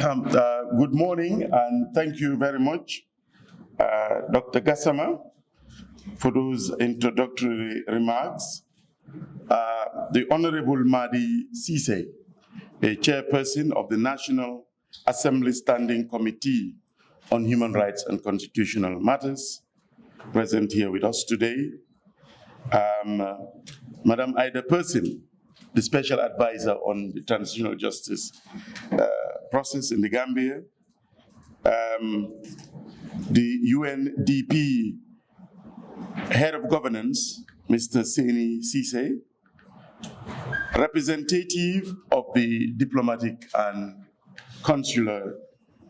Good morning, and thank you very much, Dr. Gassama, for those introductory remarks. The Honorable Madi Sise, a chairperson of the National Assembly Standing Committee on Human Rights and Constitutional Matters, present here with us today. Madam Ida Person, the Special Advisor on the Transitional Justice process in the Gambia. The UNDP Head of Governance, Mr. Seni Sise, representative of the Diplomatic and Consular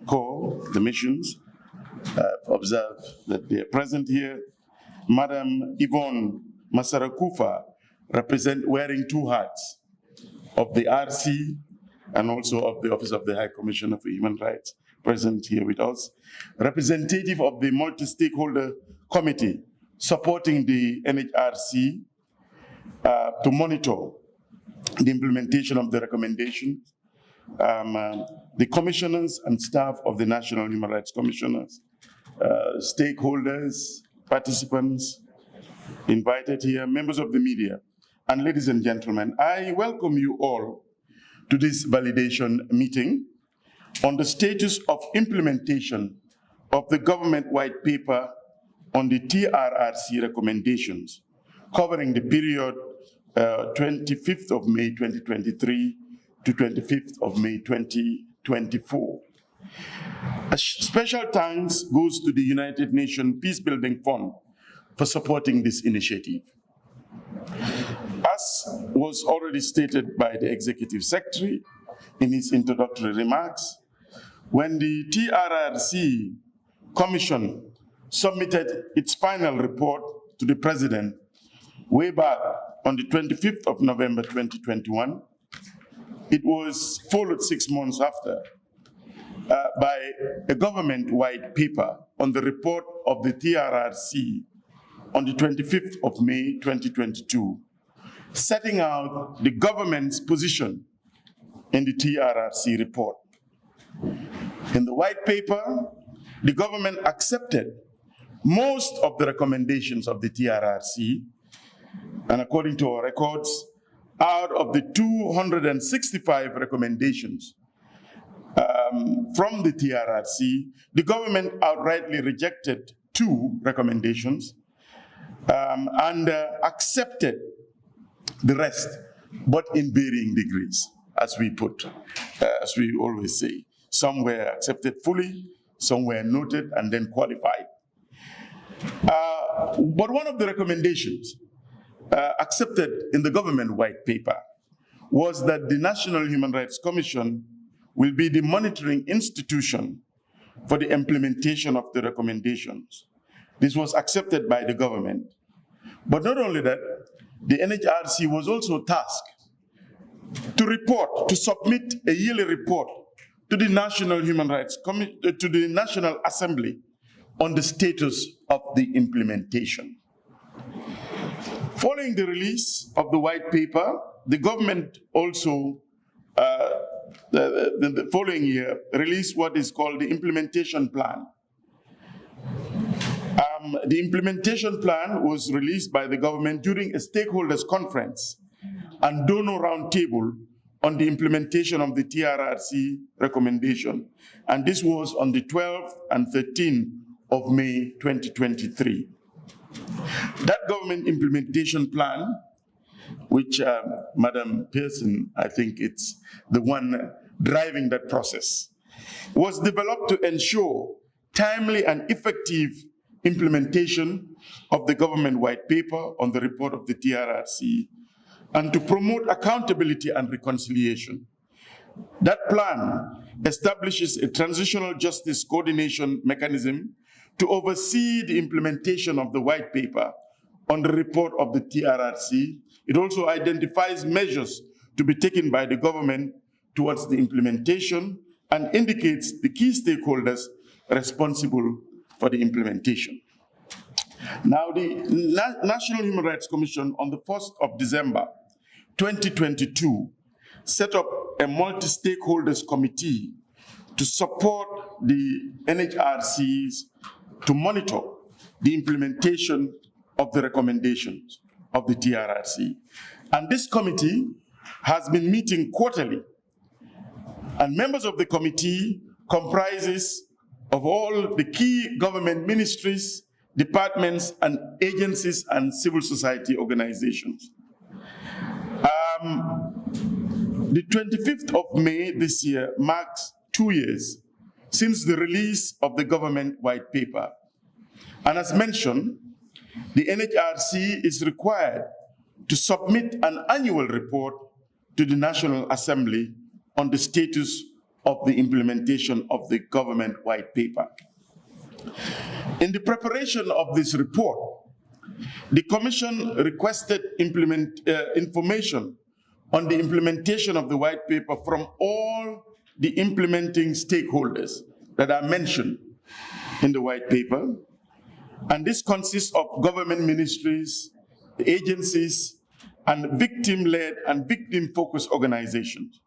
Corps, the missions, observed that they are present here. Madam Yvonne Masarakufa, wearing two hats of the RC and also of the Office of the High Commissioner for Human Rights, present here with us. Representative of the multi-stakeholder committee supporting the NHRC to monitor the implementation of the recommendations. The commissioners and staff of the National Human Rights Commissioners, stakeholders, participants invited here, members of the media, and ladies and gentlemen, I welcome you all to this validation meeting on the status of implementation of the government white paper on the TRRC recommendations covering the period 25th of May 2023 to 25th of May 2024. A special thanks goes to the United Nations Peacebuilding Fund for supporting this initiative. As was already stated by the Executive Secretary in his introductory remarks, when the TRRC Commission submitted its final report to the President way back on the 25th of November 2021, it was followed 6 months after by a government-wide paper on the report of the TRRC on the 25th of May 2022, setting out the government's position in the TRRC report. In the white paper, the government accepted most of the recommendations of the TRRC, and according to our records, out of the 265 recommendations from the TRRC, the government outrightly rejected 2 recommendations and accepted the rest, but in varying degrees, as we always say. Some were accepted fully, some were noted and then qualified. But one of the recommendations accepted in the government white paper was that the National Human Rights Commission will be the monitoring institution for the implementation of the recommendations. This was accepted by the government. But not only that, the NHRC was also tasked to submit a yearly report to the National Human Rights to the National Assembly on the status of the implementation. Following the release of the white paper, the government also, the following year, released what is called the implementation plan. The implementation plan was released by the government during a stakeholders conference and donor roundtable on the implementation of the TRRC recommendation. And this was on the 12th and 13th of May 2023. That government implementation plan, which Madam Pearson, I think it's the one driving that process, was developed to ensure timely and effective implementation of the government white paper on the report of the TRRC and to promote accountability and reconciliation. That plan establishes a transitional justice coordination mechanism to oversee the implementation of the white paper on the report of the TRRC. It also identifies measures to be taken by the government towards the implementation and indicates the key stakeholders responsible for the implementation. Now, the National Human Rights Commission on the 1st of December 2022 set up a multi-stakeholders committee to support the Nhrc's to monitor the implementation of the recommendations of the TRRC. And this committee has been meeting quarterly, and members of the committee comprises of all the key government ministries, departments, and agencies and civil society organizations. The 25th of May this year marks 2 years since the release of the government white paper. And as mentioned, the Nhrc is required to submit an annual report to the National Assembly on the status of the implementation of the government white paper. In the preparation of this report, the Commission requested information on the implementation of the white paper from all the implementing stakeholders that are mentioned in the white paper. And this consists of government ministries, agencies, and victim-led and victim-focused organizations.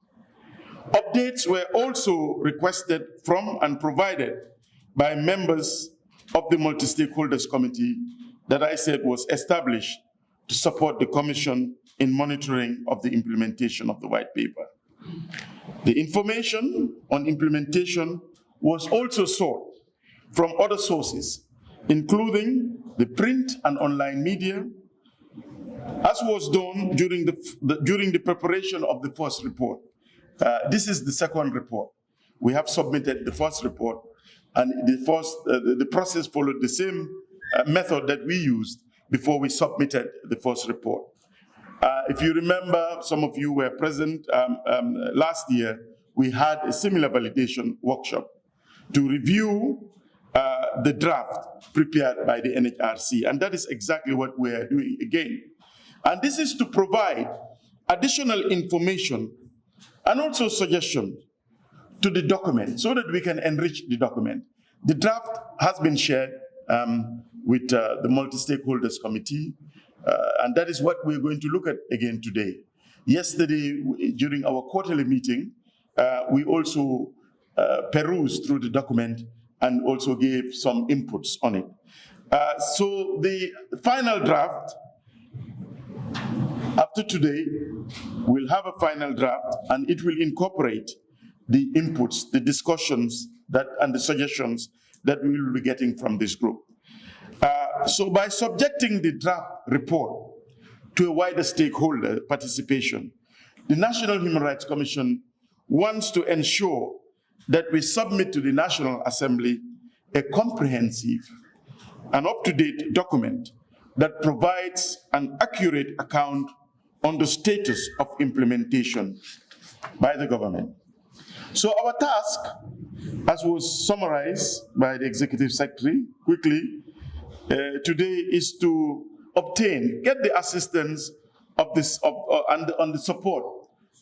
Updates were also requested from and provided by members of the Multi-Stakeholders Committee that I said was established to support the Commission in monitoring of the implementation of the white paper. The information on implementation was also sought from other sources, including the print and online media, as was done during the preparation of the first report. This is the second report. We have submitted the first report, and the process followed the same method that we used before we submitted the first report. If you remember, some of you were present last year, we had a similar validation workshop to review the draft prepared by the Nhrc, and that is exactly what we are doing again. And this is to provide additional information and also suggestions to the document so that we can enrich the document. The draft has been shared with the Multi-Stakeholders Committee, and that is what we're going to look at again today. Yesterday, during our quarterly meeting, we also perused through the document and also gave some inputs on it. So the final draft, after today, we'll have a final draft, and it will incorporate the inputs, the discussions, and the suggestions that we will be getting from this group. So by subjecting the draft report to a wider stakeholder participation, the National Human Rights Commission wants to ensure that we submit to the National Assembly a comprehensive and up-to-date document that provides an accurate account on the status of implementation by the government. So our task, as was summarized by the Executive Secretary quickly, today is to get the assistance of this, and the support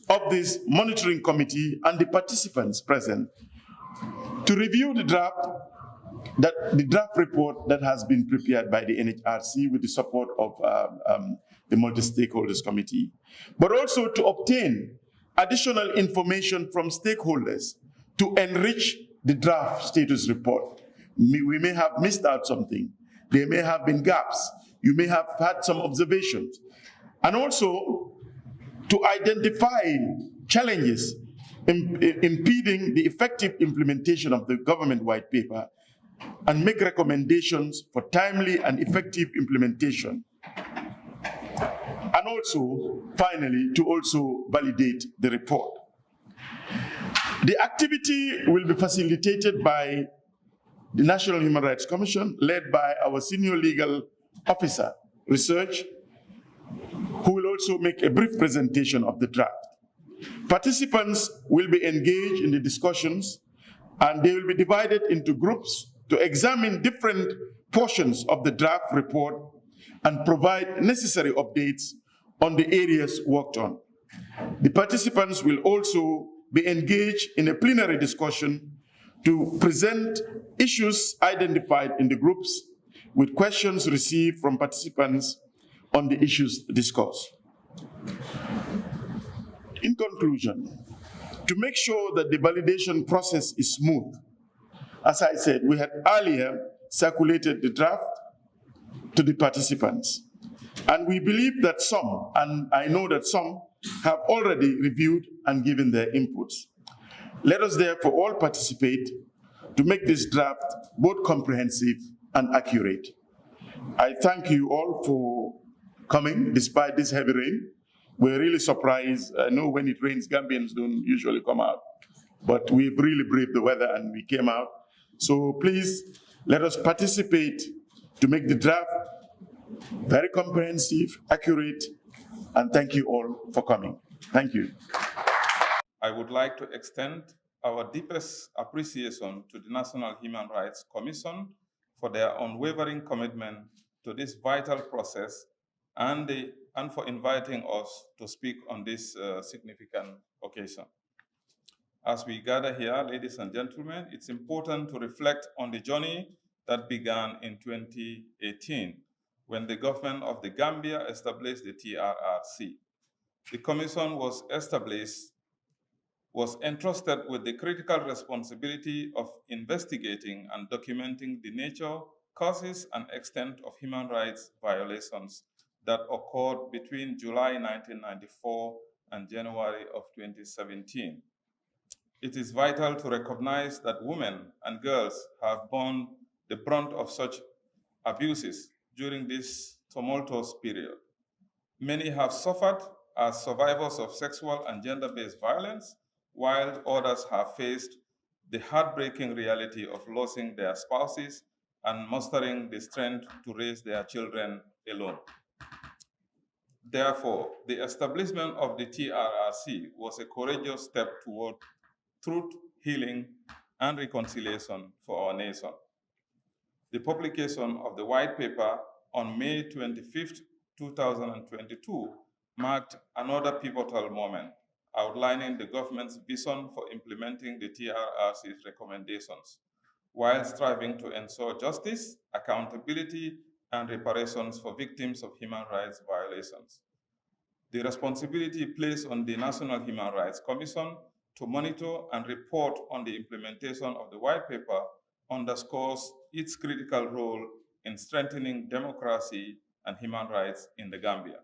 of this monitoring committee and the participants present to review the draft report that has been prepared by the Nhrc with the support of the Multi-Stakeholders Committee, but also to obtain additional information from stakeholders to enrich the draft status report. We may have missed out something. There may have been gaps. You may have had some observations. And also to identify challenges impeding the effective implementation of the government white paper and make recommendations for timely and effective implementation. And also, finally, to also validate the report. The activity will be facilitated by the National Human Rights Commission, led by our Senior Legal Officer, Research, who will also make a brief presentation of the draft. Participants will be engaged in the discussions, and they will be divided into groups to examine different portions of the draft report and provide necessary updates on the areas worked on. The participants will also be engaged in a plenary discussion to present issues identified in the groups with questions received from participants on the issues discussed. In conclusion, To make sure that the validation process is smooth, as I said, we had earlier circulated the draft to the participants. And we believe that some, and I know that some, have already reviewed and given their inputs. Let us therefore all participate to make this draft both comprehensive and accurate. I thank you all for coming despite this heavy rain. We're really surprised. I know when it rains, Gambians don't usually come out, but we've really braved the weather and we came out. So please, let us participate to make the draft very comprehensive, accurate, and thank you all for coming. Thank you. I would like to extend our deepest appreciation to the National Human Rights Commission for their unwavering commitment to this vital process and for inviting us to speak on this significant occasion. As we gather here, ladies and gentlemen, it's important to reflect on the journey that began in 2018 when the government of the Gambia established the Trrc. The commission was entrusted with the critical responsibility of investigating and documenting the nature, causes, and extent of human rights violations that occurred between July 1994 and January of 2017. It is vital to recognize that women and girls have borne the brunt of such abuses during this tumultuous period. Many have suffered as survivors of sexual and gender-based violence, while others have faced the heartbreaking reality of losing their spouses and mustering the strength to raise their children alone. Therefore, the establishment of the Trrc was a courageous step toward truth, healing, and reconciliation for our nation. The publication of the white paper on May 25, 2022 marked another pivotal moment, outlining the government's vision for implementing the Trrc's recommendations, while striving to ensure justice, accountability, and reparations for victims of human rights violations. The responsibility placed on the National Human Rights Commission to monitor and report on the implementation of the white paper underscores its critical role in strengthening democracy and human rights in the Gambia.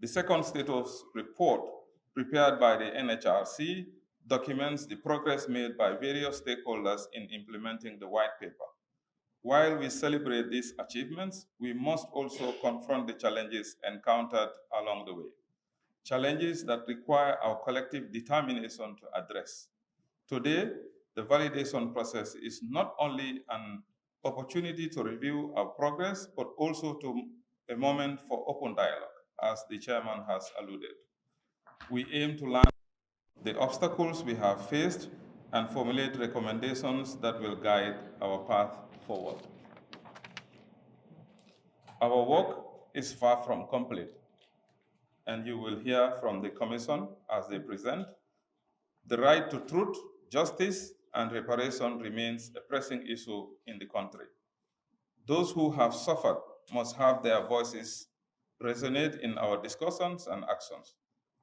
The second status report, prepared by the Nhrc'S, documents the progress made by various stakeholders in implementing the white paper. While we celebrate these achievements, we must also confront the challenges encountered along the way, challenges that require our collective determination to address. Today, the validation process is not only an opportunity to review our progress, but also a moment for open dialogue, as the chairman has alluded. We aim to learn the obstacles we have faced and formulate recommendations that will guide our path forward. Our work is far from complete, and you will hear from the Commission as they present. The right to truth, justice, and reparation remains a pressing issue in the country. Those who have suffered must have their voices resonate in our discussions and actions.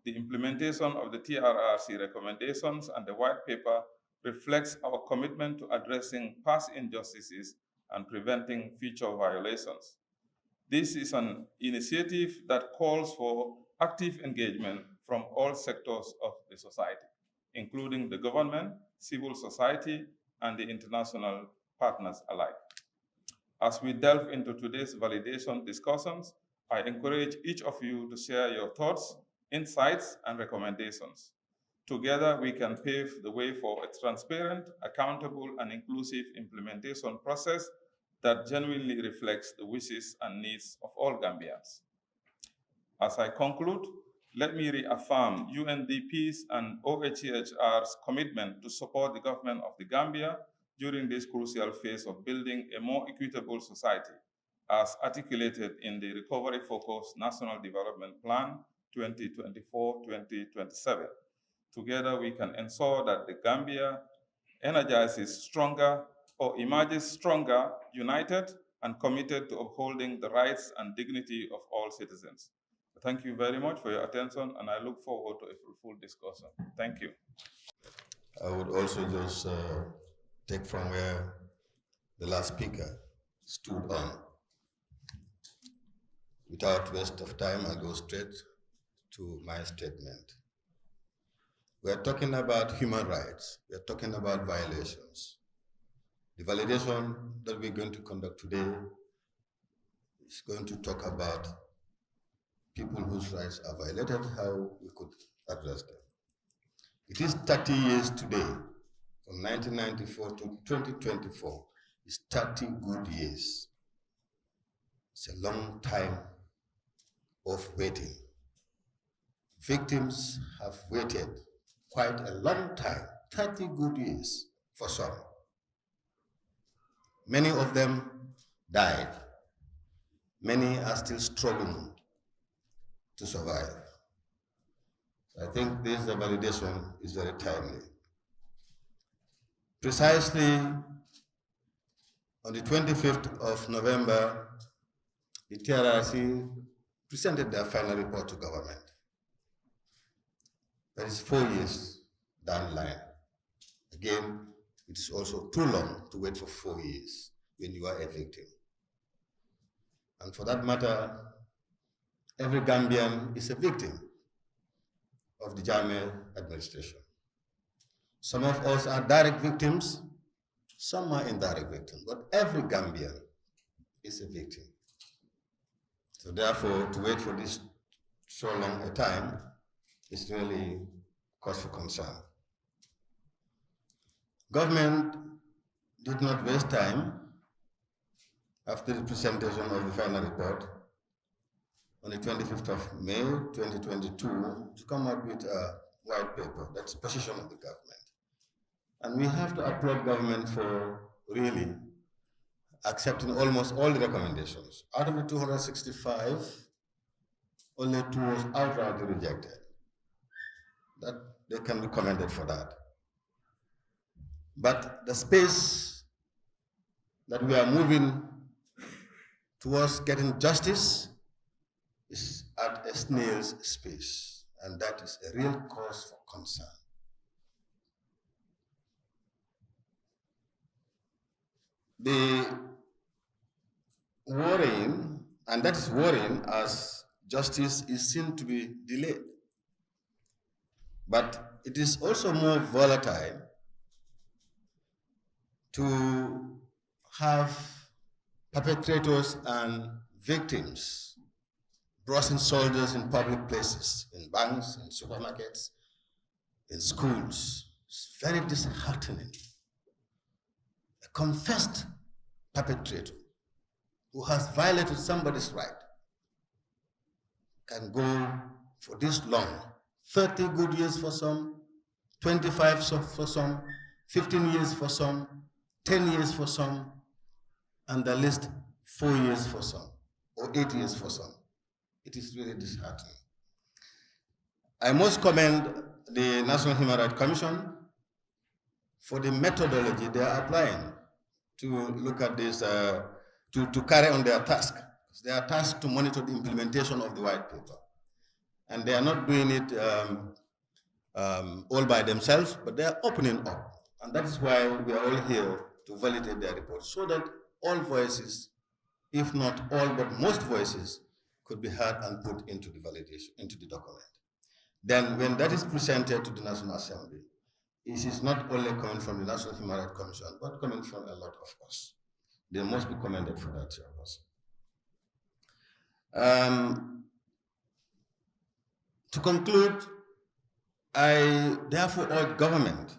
The implementation of the Trrc recommendations and the white paper reflects our commitment to addressing past injustices and preventing future violations. This is an initiative that calls for active engagement from all sectors of the society, including the government, civil society, and the international partners alike. As we delve into today's validation discussions, I encourage each of you to share your thoughts, insights, and recommendations. Together, we can pave the way for a transparent, accountable, and inclusive implementation process that genuinely reflects the wishes and needs of all Gambians. As I conclude, let me reaffirm UNDP's and OHCHR's commitment to support the government of the Gambia during this crucial phase of building a more equitable society, as articulated in the Recovery Focused National Development Plan 2024-2027. Together, we can ensure that the Gambia emerges stronger, united, and committed to upholding the rights and dignity of all citizens. Thank you very much for your attention, and I look forward to a full discussion. Thank you. I would also just take from where the last speaker stood on. Without waste of time, I'll go straight to my statement. We're talking about human rights. We're talking about violations. The validation that we're going to conduct today is going to talk about people whose rights are violated, how we could address them. It is 30 years today, from 1994 to 2024, it's 30 good years. It's a long time of waiting. Victims have waited quite a long time, 30 good years for some. Many of them died. Many are still struggling to survive. I think this validation is very timely. Precisely on the 25th of November, the Trrc presented their final report to government. That is 4 years down the line. Again, it is also too long to wait for 4 years when you are a victim. And for that matter, every Gambian is a victim of the Jammeh administration. Some of us are direct victims, some are indirect victims, but every Gambian is a victim. So therefore, to wait for this so long a time is really cause for concern. Government did not waste time after the presentation of the final report on the 25th of May 2022 to come up with a white paper. That's the position of the government. And we have to applaud government for really accepting almost all the recommendations. Out of the 265, only 2 was outrightly rejected. That they can be commended for that. But the space that we are moving towards getting justice is at a snail's space, and that is a real cause for concern. The worrying, and that is worrying as justice is seen to be delayed. But it is also more volatile to have perpetrators and victims, brushing soldiers in public places, in banks, in supermarkets, in schools. It's very disheartening. A confessed perpetrator who has violated somebody's right can go for this long, 30 good years for some, 25 for some, 15 years for some, 10 years for some, and at least 4 years for some, or 8 years for some. It is really disheartening. I must commend the National Human Rights Commission for the methodology they are applying to look at this, to carry on their task. They are tasked to monitor the implementation of the white paper. And they are not doing it all by themselves, but they are opening up. And that is why we are all here to validate their report, so that all voices, if not all, but most voices, could be heard and put into the validation, into the document. Then when that is presented to the National Assembly, it is not only coming from the National Human Rights Commission, but coming from a lot of us. They must be commended for that, Chairperson. To conclude, I therefore urge government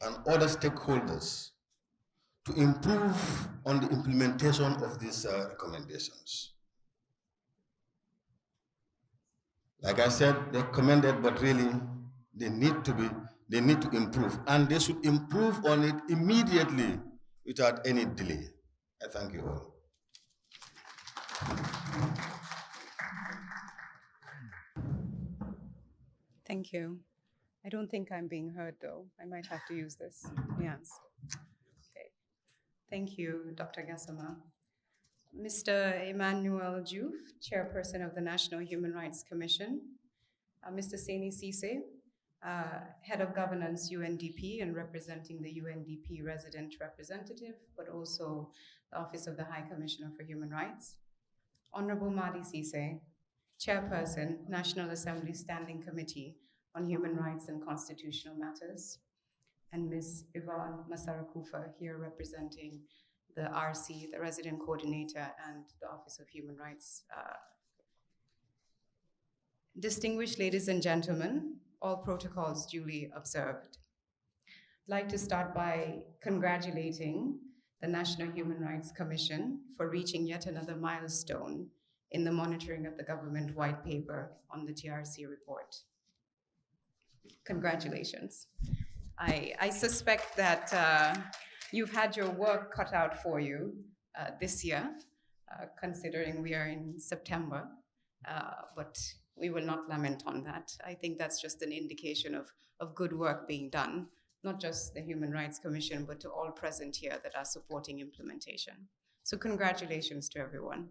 and other stakeholders to improve on the implementation of these recommendations. Like I said, they're commended, but really they need to improve, and they should improve on it immediately without any delay. I thank you all. Thank you. I don't think I'm being heard though. I might have to use this. Yes. Okay. Thank you, Dr. Gassama. Mr. Emmanuel Diouf, Chairperson of the National Human Rights Commission, Mr. Seni Cisse, Head of Governance, UNDP, and representing the UNDP resident representative, but also the Office of the High Commissioner for Human Rights. Honorable Madi Cisse, Chairperson, National Assembly Standing Committee on Human Rights and Constitutional Matters, and Ms. Yvonne Masarakufa, here representing the RC, the Resident Coordinator, and the Office of Human Rights. Distinguished ladies and gentlemen, all protocols duly observed. I'd like to start by congratulating the National Human Rights Commission for reaching yet another milestone in the monitoring of the government white paper on the TRC report. Congratulations. I suspect that you've had your work cut out for you this year, considering we are in September, but we will not lament on that. I think that's just an indication of good work being done, not just the Human Rights Commission, but to all present here that are supporting implementation. So congratulations to everyone.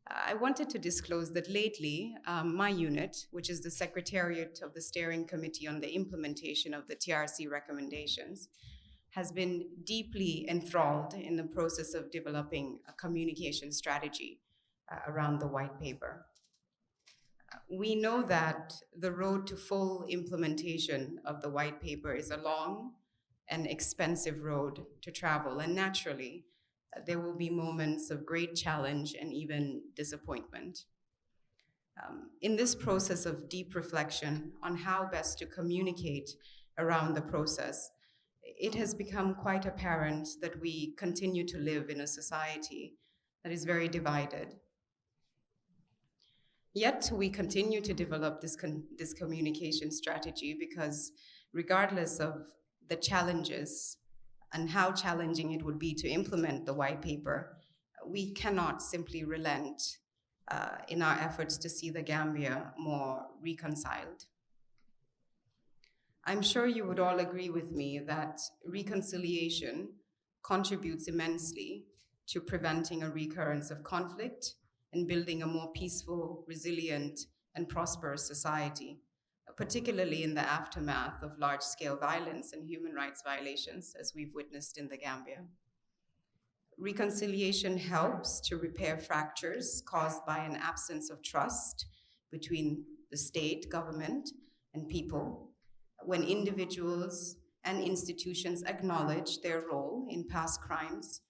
I wanted to disclose that lately, my unit, which is the Secretariat of the Steering Committee on the Implementation of the TRC recommendations, has been deeply enthralled in the process of developing a communication strategy around the white paper. We know that the road to full implementation of the white paper is a long and expensive road to travel, and naturally, there will be moments of great challenge and even disappointment. In this process of deep reflection on how best to communicate around the process, it has become quite apparent that we continue to live in a society that is very divided. Yet we continue to develop this communication strategy because regardless of the challenges and how challenging it would be to implement the white paper, we cannot simply relent in our efforts to see the Gambia more reconciled. I'm sure you would all agree with me that reconciliation contributes immensely to preventing a recurrence of conflict and building a more peaceful, resilient, and prosperous society, particularly in the aftermath of large-scale violence and human rights violations, as we've witnessed in the Gambia. Reconciliation helps to repair fractures caused by an absence of trust between the state, government, and people, when individuals and institutions acknowledge their role in past crimes,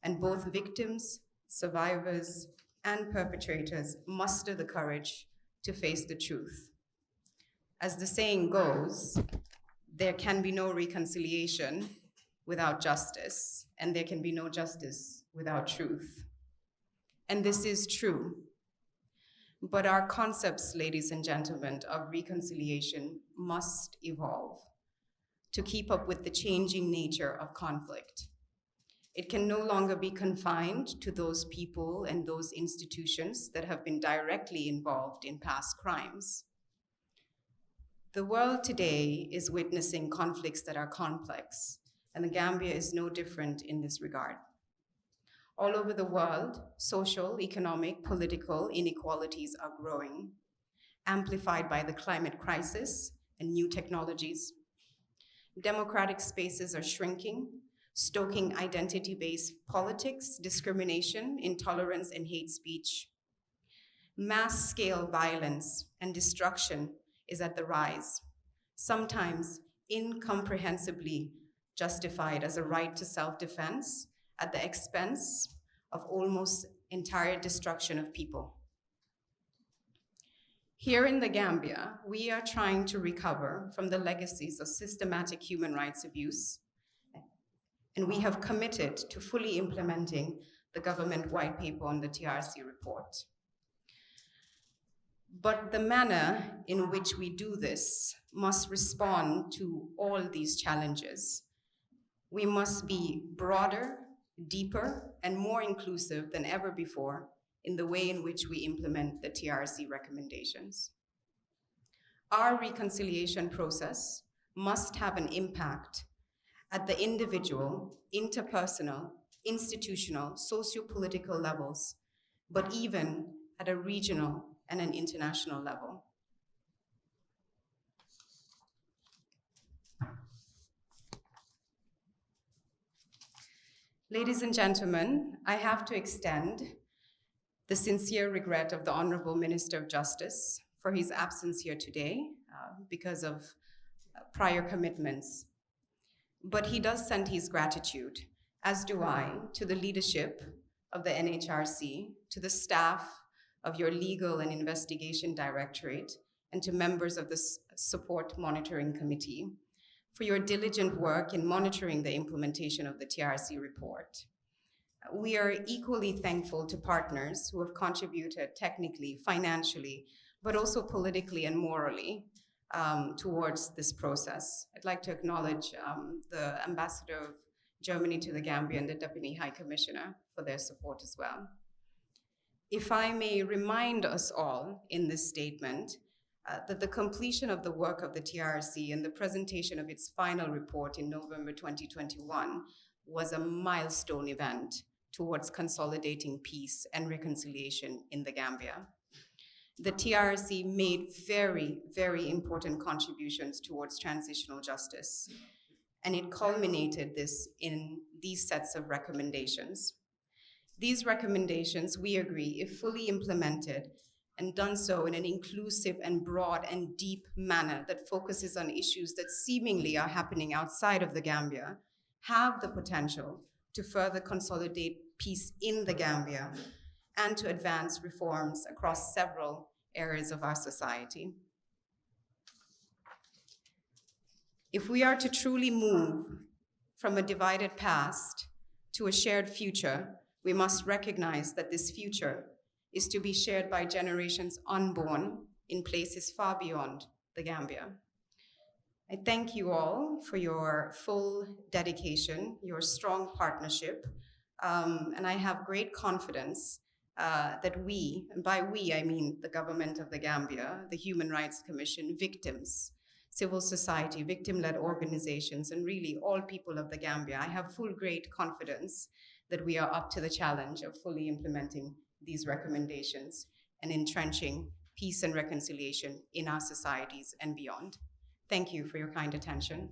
and both victims, survivors, and perpetrators muster the courage to face the truth. As the saying goes, there can be no reconciliation without justice, and there can be no justice without truth. And this is true. But our concepts, ladies and gentlemen, of reconciliation must evolve to keep up with the changing nature of conflict. It can no longer be confined to those people and those institutions that have been directly involved in past crimes. The world today is witnessing conflicts that are complex, and the Gambia is no different in this regard. All over the world, social, economic, political inequalities are growing, amplified by the climate crisis and new technologies. Democratic spaces are shrinking, stoking identity-based politics, discrimination, intolerance, and hate speech. Mass-scale violence and destruction is at the rise, sometimes incomprehensibly justified as a right to self-defense at the expense of almost entire destruction of people. Here in the Gambia, we are trying to recover from the legacies of systematic human rights abuse, and we have committed to fully implementing the government white paper on the TRC report. But the manner in which we do this must respond to all these challenges. We must be broader, deeper, and more inclusive than ever before in the way in which we implement the TRC recommendations. Our reconciliation process must have an impact at the individual, interpersonal, institutional, socio-political levels, but even at a regional and an international level. Ladies and gentlemen, I have to extend the sincere regret of the Honorable Minister of Justice for his absence here today because of prior commitments. But he does send his gratitude, as do I, to the leadership of the Nhrc, to the staff of your Legal and Investigation Directorate, and to members of the Support Monitoring Committee for your diligent work in monitoring the implementation of the Trrc report. We are equally thankful to partners who have contributed technically, financially, but also politically and morally towards this process. I'd like to acknowledge the Ambassador of Germany to the Gambia and the Deputy High Commissioner for their support as well. If I may remind us all in this statement that the completion of the work of the Trrc and the presentation of its final report in November 2021 was a milestone event towards consolidating peace and reconciliation in the Gambia. The Trrc made very, very important contributions towards transitional justice, and it culminated this in these sets of recommendations. These recommendations, we agree, if fully implemented and done so in an inclusive and broad and deep manner that focuses on issues that seemingly are happening outside of the Gambia, have the potential to further consolidate peace in the Gambia and to advance reforms across several areas of our society. If we are to truly move from a divided past to a shared future, we must recognize that this future is to be shared by generations unborn in places far beyond the Gambia. I thank you all for your full dedication, your strong partnership, and I have great confidence that we, and by we I mean the government of the Gambia, the Human Rights Commission, victims, civil society, victim-led organizations, and really all people of the Gambia, I have full great confidence that we are up to the challenge of fully implementing these recommendations and entrenching peace and reconciliation in our societies and beyond. Thank you for your kind attention.